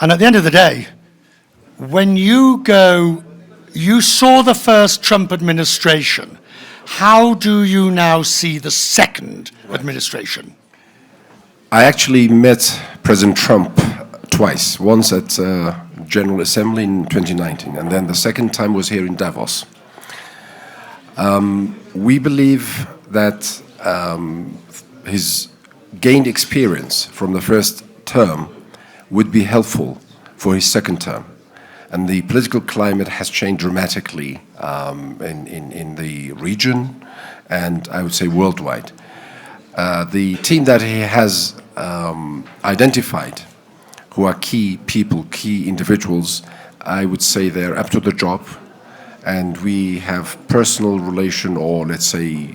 And at the end of the day, when you saw the first Trump administration. How do you now see the second administration? I actually met President Trump twice, once at General Assembly in 2019, and then the second time was here in Davos. We believe that his gained experience from the first term would be helpful for his second term. And the political climate has changed dramatically in the region and I would say worldwide. The team that he has identified, who are key people, key individuals, I would say they're up to the job. And we have personal relation, or let's say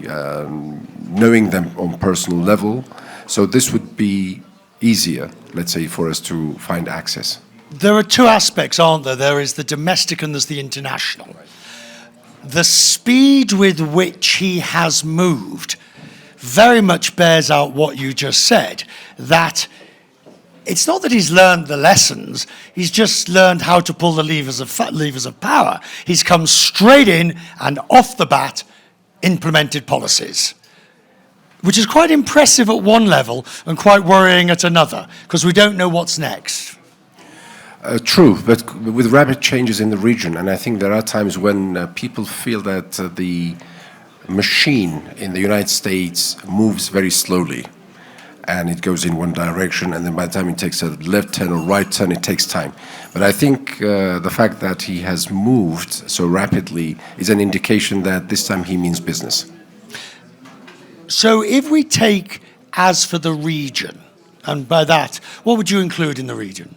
knowing them on personal level. So this would be easier, let's say, for us to find access. There are two aspects, aren't there? There is the domestic and there's the international. The speed with which he has moved very much bears out what you just said, that it's not that he's learned the lessons, he's just learned how to pull the levers of power. He's come straight in and off the bat implemented policies, which is quite impressive at one level and quite worrying at another, because we don't know what's next. True, but with rapid changes in the region, and I think there are times when people feel that the machine in the United States moves very slowly, and it goes in one direction, and then by the time it takes a left turn or right turn, it takes time. But I think the fact that he has moved so rapidly is an indication that this time he means business. So if we take as for the region, and by that, what would you include in the region?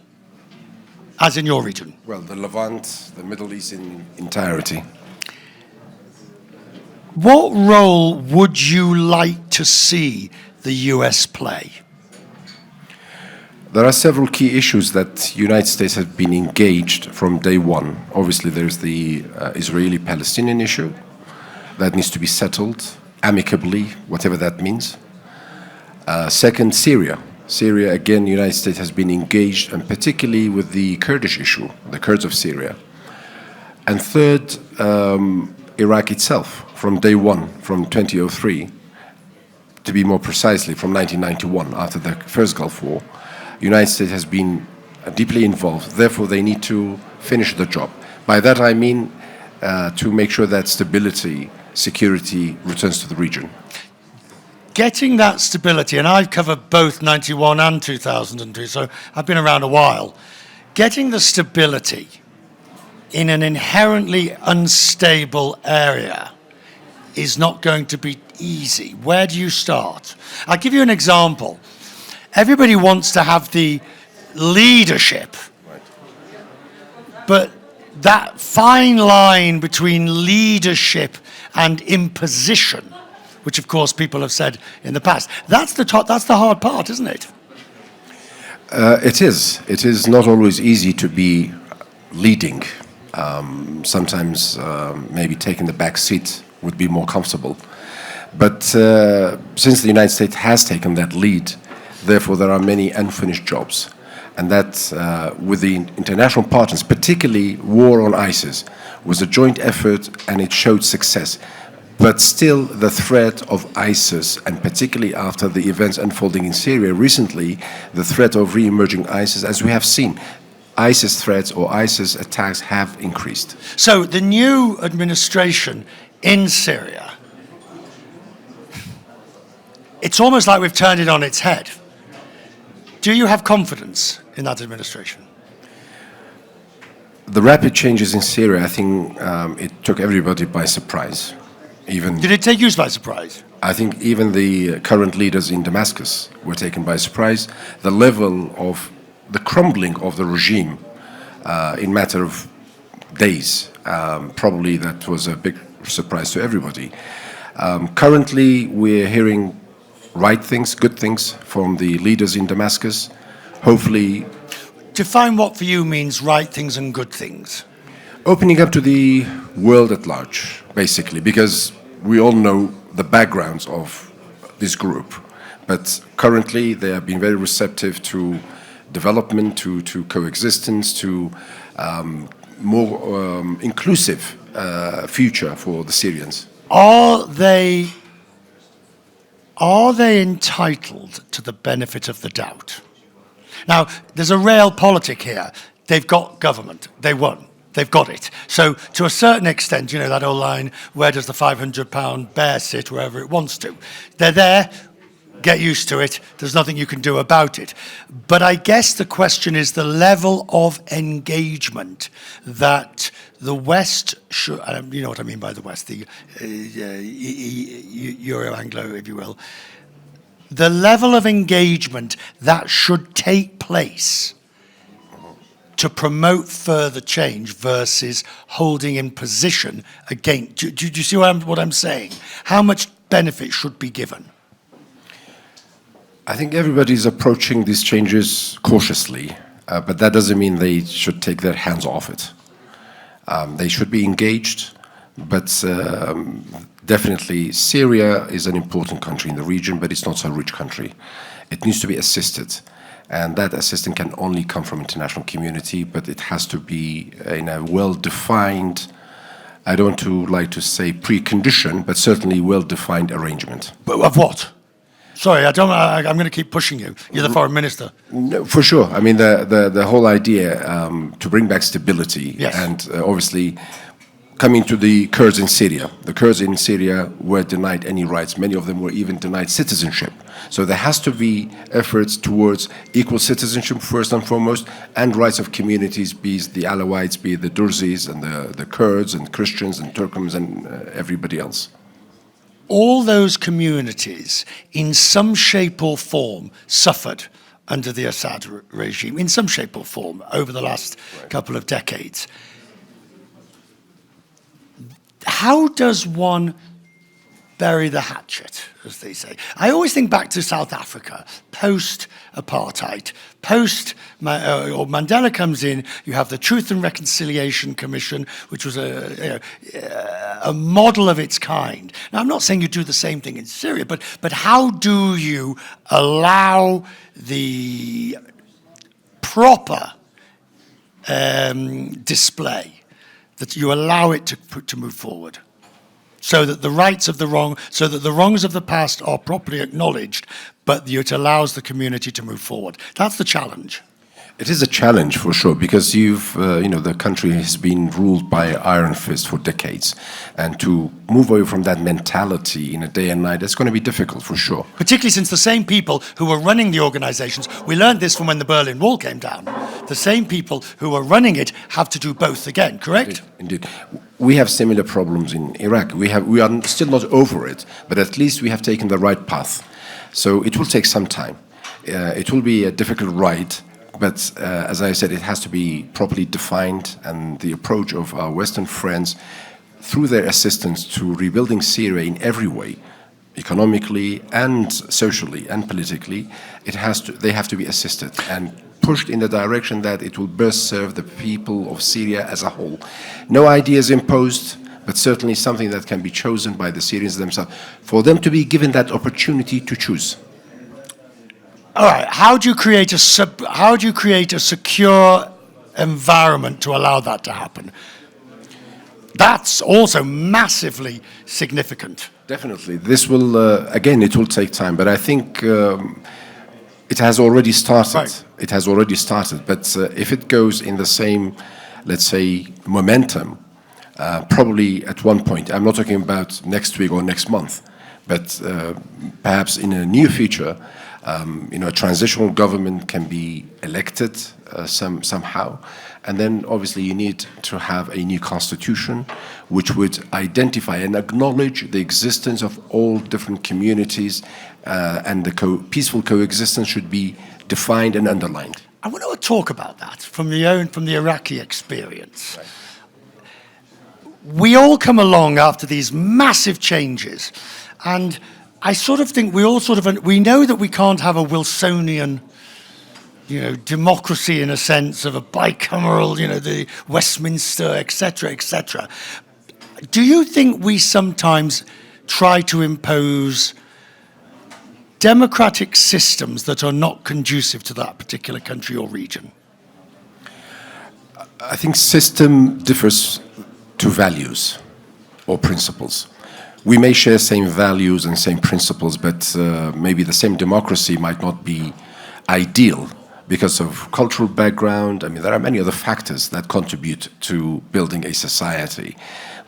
As in your region? Well, the Levant, the Middle East in entirety. What role would you like to see the US play? There are several key issues that the United States has been engaged from day one. Obviously, there's the Israeli-Palestinian issue that needs to be settled amicably, whatever that means. Second, Syria. Syria, again, the United States has been engaged, and particularly with the Kurdish issue, the Kurds of Syria. And third, Iraq itself, from day one, from 2003, to be more precisely, from 1991, after the first Gulf War, the United States has been deeply involved. Therefore, they need to finish the job. By that, I mean to make sure that stability, security returns to the region. Getting that stability, and I've covered both 91 and 2002, so I've been around a while. Getting the stability in an inherently unstable area is not going to be easy. Where do you start? I'll give you an example. Everybody wants to have the leadership, but that fine line between leadership and imposition, which of course people have said in the past, that's the hard part, isn't it? It is. It is not always easy to be leading. Sometimes maybe taking the back seat would be more comfortable. But since the United States has taken that lead, therefore there are many unfinished jobs. And that with the international partners, particularly war on ISIS, was a joint effort and it showed success. But still, the threat of ISIS, and particularly after the events unfolding in Syria recently, the threat of re-emerging ISIS, as we have seen, ISIS threats or ISIS attacks have increased. So the new administration in Syria, it's almost like we've turned it on its head. Do you have confidence in that administration? The rapid changes in Syria, I think it took everybody by surprise. Did it take you by surprise? I think even the current leaders in Damascus were taken by surprise. The level of the crumbling of the regime in matter of days, probably that was a big surprise to everybody. Currently, we're hearing right things, good things from the leaders in Damascus. Hopefully... Define what for you means right things and good things. Opening up to the world at large, basically, because we all know the backgrounds of this group. But currently, they have been very receptive to development, to coexistence, to more inclusive future for the Syrians. Are they entitled to the benefit of the doubt? Now, there's a real politic here. They've got government. They won. They've got it. So to a certain extent, you know, that old line, where does the 500-pound bear sit, wherever it wants to? They're there. Get used to it. There's nothing you can do about it. But I guess the question is the level of engagement that the West should, you know what I mean by the West, the Euro-Anglo, if you will, the level of engagement that should take place to promote further change versus holding in position again. Do you see what I'm saying? How much benefit should be given? I think everybody's approaching these changes cautiously, but that doesn't mean they should take their hands off it. They should be engaged, but definitely Syria is an important country in the region, but it's not a rich country. It needs to be assisted, and that assistance can only come from international community, but it has to be in a well-defined, I don't like to say precondition, but certainly well-defined arrangement. But of what? Sorry, I'm going to keep pushing you. You're the foreign minister. No, for sure. I mean, the whole idea to bring back stability, yes, and obviously coming to the Kurds in Syria. The Kurds in Syria were denied any rights. Many of them were even denied citizenship. So there has to be efforts towards equal citizenship first and foremost, and rights of communities, be it the Alawites, be it the Durzis and the Kurds and Christians and Turkmens and everybody else. All those communities, in some shape or form, suffered under the Assad regime, in some shape or form, over the last couple of decades. How does one bury the hatchet, as they say? I always think back to South Africa, post-apartheid, or Mandela comes in, you have the Truth and Reconciliation Commission, which was a model of its kind. Now, I'm not saying you do the same thing in Syria, but how do you allow the proper display, that you allow it to move forward, so that the rights of the wrong, so that the wrongs of the past are properly acknowledged, but it allows the community to move forward? That's the challenge. It is a challenge for sure, because the country has been ruled by iron fist for decades, and to move away from that mentality in a day and night, it's going to be difficult for sure. Particularly since the same people who were running the organizations, we learned this from when the Berlin Wall came down, the same people who are running it have to do both again, correct? Indeed. We have similar problems in Iraq. We are still not over it, but at least we have taken the right path. So it will take some time. It will be a difficult ride. But as I said, it has to be properly defined, and the approach of our Western friends, through their assistance to rebuilding Syria in every way, economically and socially and politically, they have to be assisted and pushed in the direction that it will best serve the people of Syria as a whole. No ideas imposed, but certainly something that can be chosen by the Syrians themselves, for them to be given that opportunity to choose. All right. How do you create a secure environment to allow that to happen? That's also massively significant. Definitely. This will again. It will take time, but I think it has already started. Right. It has already started. But if it goes in the same, let's say, momentum, probably at one point. I'm not talking about next week or next month, but perhaps in a near future. A transitional government can be elected somehow, and then obviously you need to have a new constitution which would identify and acknowledge the existence of all different communities, and the peaceful coexistence should be defined and underlined. I want to talk about that from the Iraqi experience. Right. We all come along after these massive changes, and I sort of think we know that we can't have a Wilsonian, democracy in a sense of a bicameral, the Westminster, etc., etc. Do you think we sometimes try to impose democratic systems that are not conducive to that particular country or region? I think system differs to values or principles. We may share same values and same principles, but maybe the same democracy might not be ideal because of cultural background. I mean, there are many other factors that contribute to building a society.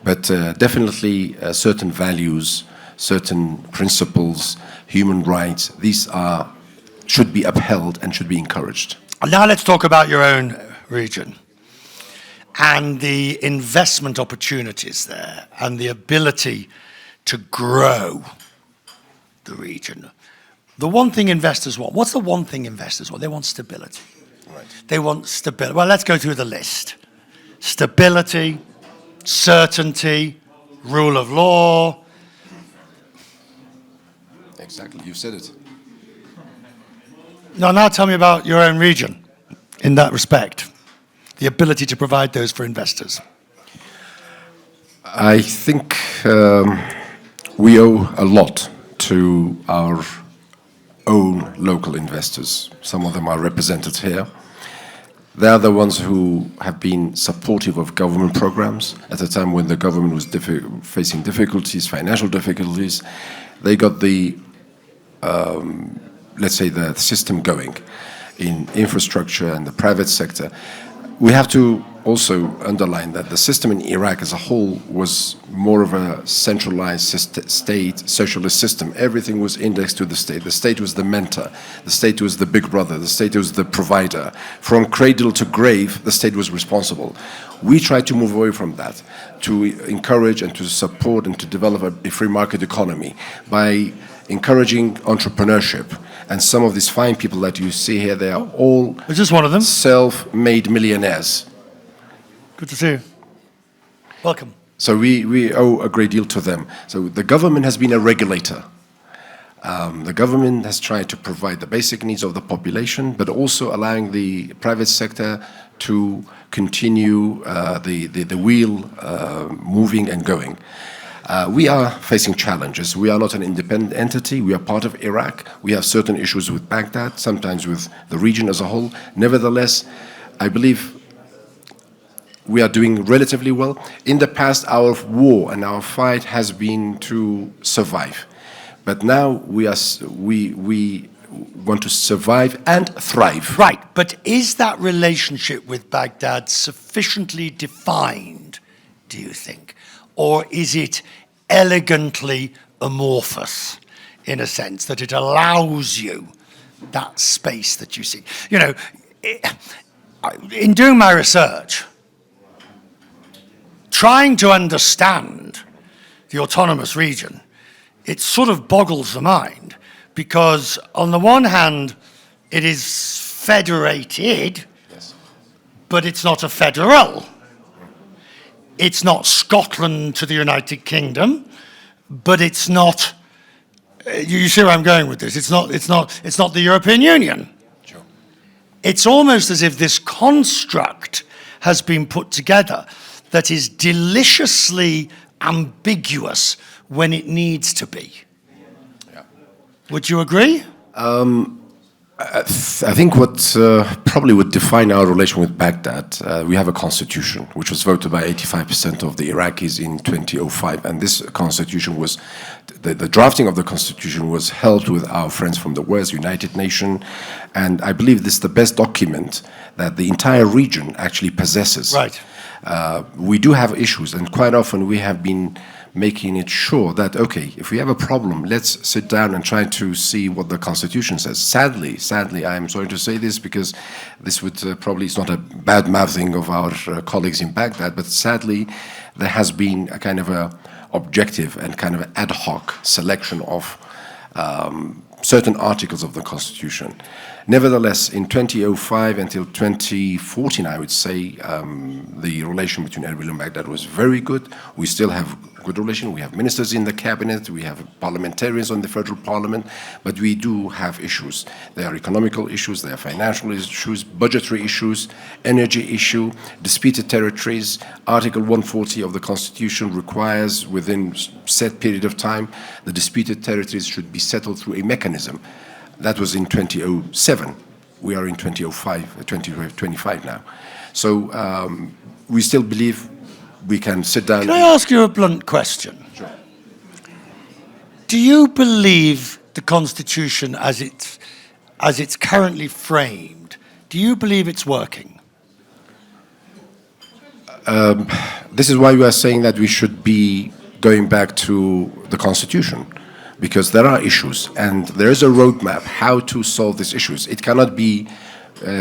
But definitely certain values, certain principles, human rights, these should be upheld and should be encouraged. Now let's talk about your own region and the investment opportunities there and the ability to grow the region. The one thing investors want, what's the one thing investors want? They want stability. Right. They want stability. Well, let's go through the list. Stability, certainty, rule of law. Exactly, you said it. Now tell me about your own region in that respect. The ability to provide those for investors. I think we owe a lot to our own local investors. Some of them are represented here. They are the ones who have been supportive of government programs at a time when the government was facing difficulties, financial difficulties. They got the, let's say, the system going in infrastructure and the private sector. We have to also underline that the system in Iraq as a whole was more of a centralized state, socialist system. Everything was indexed to the state. The state was the mentor. The state was the big brother. The state was the provider. From cradle to grave, the state was responsible. We tried to move away from that, to encourage and to support and to develop a free market economy by encouraging entrepreneurship. And some of these fine people that you see here, they are all Is this one of them? self-made millionaires. Good to see you. Welcome. So we owe a great deal to them. So the government has been a regulator. The government has tried to provide the basic needs of the population, but also allowing the private sector to continue the wheel moving and going. We are facing challenges. We are not an independent entity. We are part of Iraq. We have certain issues with Baghdad, sometimes with the region as a whole. Nevertheless, I believe we are doing relatively well. In the past, our war and our fight has been to survive. But now we want to survive and thrive. Right, but is that relationship with Baghdad sufficiently defined, do you think? Or is it elegantly amorphous in a sense that it allows you that space that you see? You know, in doing my research, trying to understand the autonomous region, it sort of boggles the mind because on the one hand, it is federated, Yes. but it's not a federal. It's not Scotland to the United Kingdom, but it's not. You see where I'm going with this? It's not the European Union. Sure. It's almost as if this construct has been put together that is deliciously ambiguous when it needs to be. Yeah. Would you agree? I think what probably would define our relation with Baghdad, we have a constitution which was voted by 85% of the Iraqis in 2005, and this constitution was, the drafting of the constitution was helped with our friends from the West, United Nations, and I believe this is the best document that the entire region actually possesses. Right. We do have issues, and quite often we have been making it sure that, okay, if we have a problem, let's sit down and try to see what the Constitution says. Sadly, I'm sorry to say this because this would probably, it's not a bad mouthing of our colleagues in Baghdad, but sadly, there has been a kind of a objective and kind of ad hoc selection of certain articles of the Constitution. Nevertheless, in 2005 until 2014, I would say, the relation between Erbil and Baghdad was very good. We still have good relation. We have ministers in the cabinet, we have parliamentarians on the federal parliament, but we do have issues. There are economical issues, there are financial issues, budgetary issues, energy issue, disputed territories. Article 140 of the Constitution requires within set period of time, the disputed territories should be settled through a mechanism. That was in 2007. We are in 2025 now. So we still believe we can sit down. Can I ask you a blunt question? Sure. Do you believe the Constitution as it's currently framed, do you believe it's working? This is why we are saying that we should be going back to the Constitution, because there are issues and there is a roadmap how to solve these issues. It cannot be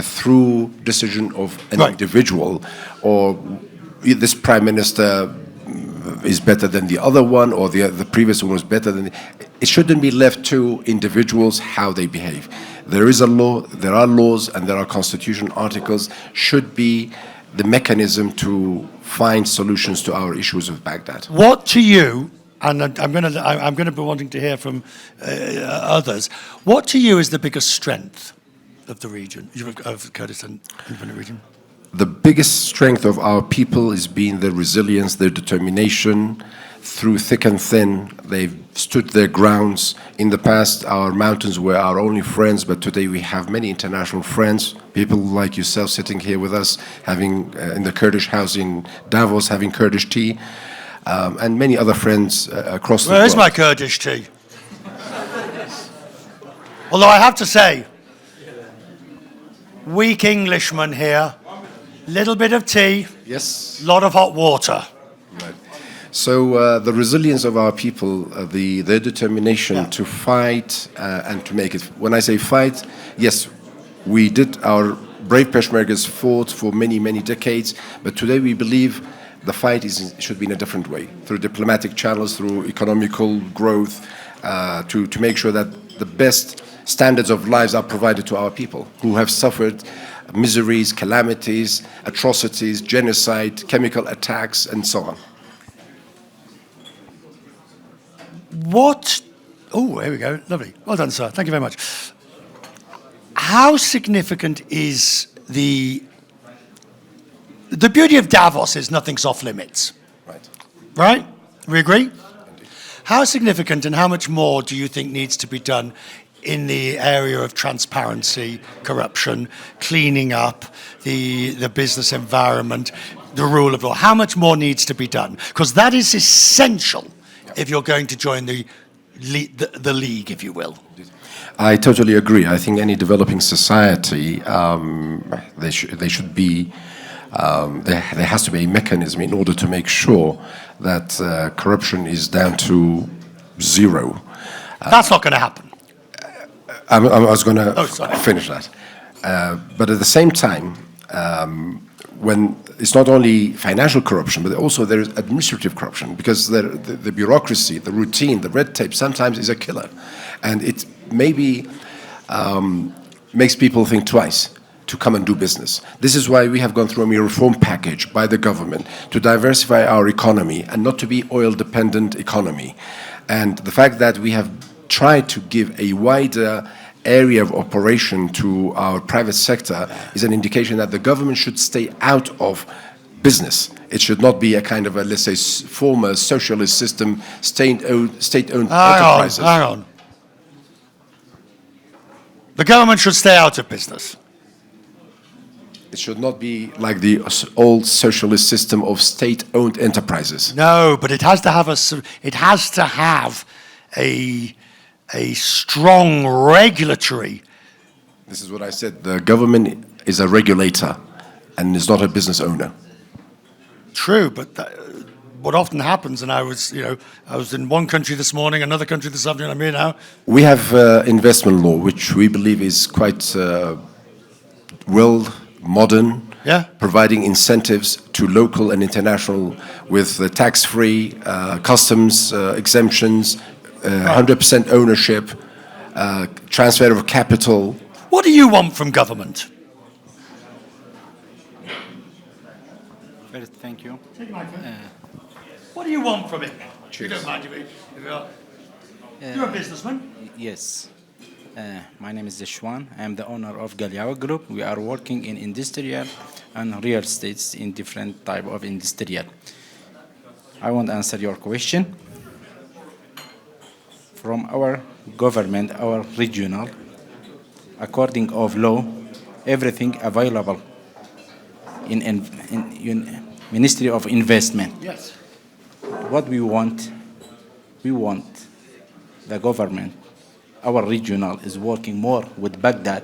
through decision of an individual, or this prime minister is better than the other one, or the previous one was better than it shouldn't be left to individuals how they behave. There is a law, there are laws, and there are constitution articles should be the mechanism to find solutions to our issues with Baghdad. What to you, and I'm going to be wanting to hear from others, what to you is the biggest strength of the region, of Kurdistan region? The biggest strength of our people is being their resilience, their determination. Through thick and thin, they've stood their grounds. In the past, our mountains were our only friends, but today we have many international friends, people like yourself sitting here with us, having in the Kurdish House in Davos, having Kurdish tea, and many other friends across the world. Where is my Kurdish tea? Although I have to say, weak Englishman here, little bit of tea, yes, lot of hot water. Right. So the resilience of our people, their determination to fight and to make it. When I say fight, yes, we did. Our brave Peshmergas fought for many, many decades, but today we believe the fight should be in a different way, through diplomatic channels, through economical growth, to make sure that the best standards of lives are provided to our people who have suffered miseries, calamities, atrocities, genocide, chemical attacks, and so on. Oh, here we go. Lovely. Well done, sir. Thank you very much. How significant is the beauty of Davos is nothing's off limits. Right. Right? We agree? Indeed. How significant and how much more do you think needs to be done in the area of transparency, corruption, cleaning up the business environment, the rule of law? How much more needs to be done? Because that is essential if you're going to join the league, if you will. I totally agree. I think any developing society, they should be, there has to be a mechanism in order to make sure that corruption is down to zero. That's not going to happen. I was going to finish that. But at the same time, when it's not only financial corruption, but also there is administrative corruption, because the bureaucracy, the routine, the red tape sometimes is a killer. And it maybe makes people think twice to come and do business. This is why we have gone through a reform package by the government to diversify our economy and not to be oil-dependent economy. And the fact that we have tried to give a wider area of operation to our private sector is an indication that the government should stay out of business. It should not be a kind of a, let's say, former socialist system, state-owned enterprises. Hang on. The government should stay out of business. It should not be like the old socialist system of state-owned enterprises. No, but it has to have a strong regulatory. This is what I said. The government is a regulator and is not a business owner. True, but what often happens, and I was in one country this morning, another country this afternoon, I'm here now. We have investment law, which we believe is quite modern, providing incentives to local and international with tax-free, customs exemptions, 100% ownership, transfer of capital. What do you want from government? First, thank you. What do you want from it? You don't mind if you're a businessman. Yes. My name is Zeshwan. I am the owner of Galiawa Group. We are working in industrial and real estates in different type of industrial. I want to answer your question. From our government, our regional, according of law, everything available in Ministry of Investment. Yes. What we want the government, our regional is working more with Baghdad,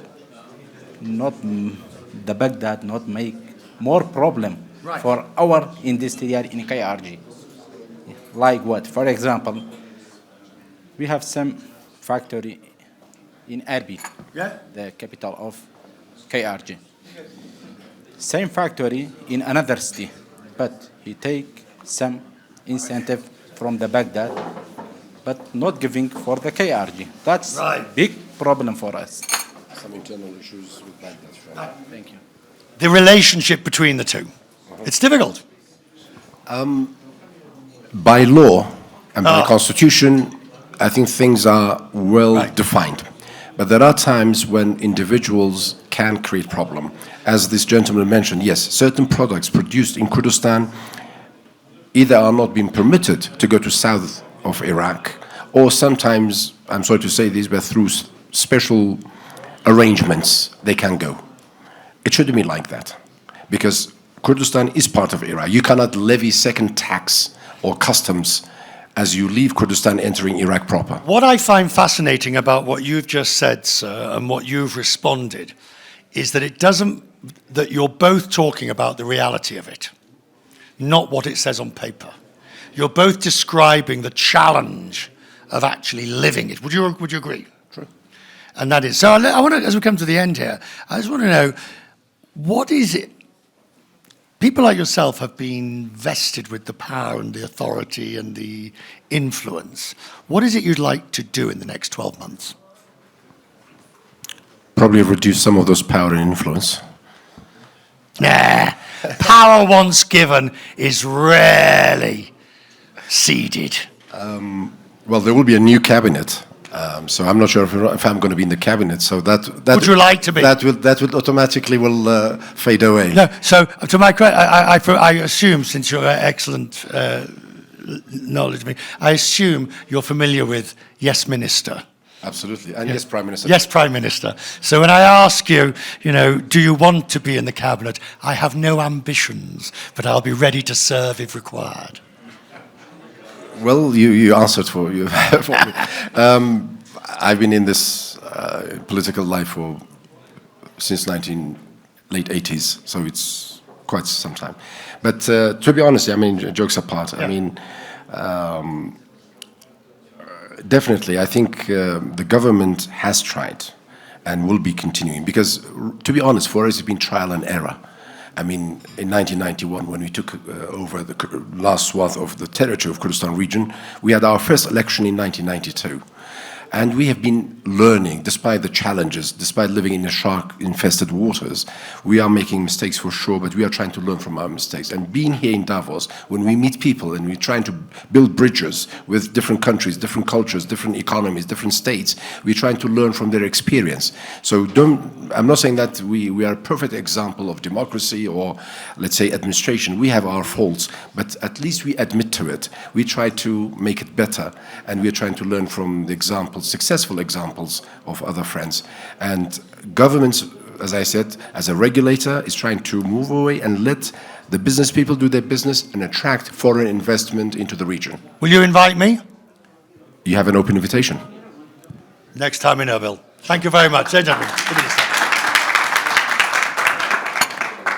not the Baghdad not make more problem for our industrial in KRG. Like what? For example, we have some factory in Erbil, the capital of KRG. Same factory in another city, but he take some incentive from the Baghdad, but not giving for the KRG. That's big problem for us. Some internal issues with Baghdad. Right? Thank you. The relationship between the two. It's difficult. By law and by constitution, I think things are well defined. But there are times when individuals can create problem. As this gentleman mentioned, yes, certain products produced in Kurdistan either are not being permitted to go to south of Iraq, or sometimes, I'm sorry to say this, but through special arrangements, they can go. It shouldn't be like that, because Kurdistan is part of Iraq. You cannot levy second tax or customs as you leave Kurdistan entering Iraq proper. What I find fascinating about what you've just said, sir, and what you've responded, is that that you're both talking about the reality of it, not what it says on paper. You're both describing the challenge of actually living it. Would you agree? True. And that is, so I want to, as we come to the end here, I just want to know, what is it? People like yourself have been vested with the power and the authority and the influence. What is it you'd like to do in the next 12 months? Probably reduce some of those power and influence. Nah, power once given is rarely ceded. Well, there will be a new cabinet, so I'm not sure if I'm going to be in the cabinet. So that would you like to be? That will automatically fade away. No. So to my credit, I assume, since you're excellent knowledge of me, I assume you're familiar with Yes Minister. Absolutely, and yes, Prime Minister. Yes, Prime Minister. So when I ask you, do you want to be in the cabinet? I have no ambitions, but I'll be ready to serve if required. Well, you answered for me. I've been in this political life since late 80s, so it's quite some time. But to be honest, I mean, jokes apart, I mean, definitely, I think the government has tried and will be continuing, because, to be honest, for us it's been trial and error. I mean, in 1991, when we took over the last swath of the territory of Kurdistan Region, we had our first election in 1992. And we have been learning, despite the challenges, despite living in the shark-infested waters. We are making mistakes for sure, but we are trying to learn from our mistakes. And being here in Davos, when we meet people and we're trying to build bridges with different countries, different cultures, different economies, different states, we're trying to learn from their experience. So I'm not saying that we are a perfect example of democracy or, let's say, administration. We have our faults, but at least we admit to it. We try to make it better, and we're trying to learn from the examples, successful examples of other friends. And governments, as I said, as a regulator, is trying to move away and let the business people do their business and attract foreign investment into the region. Will you invite me? You have an open invitation. Next time in Erbil. Thank you very much. Gentlemen.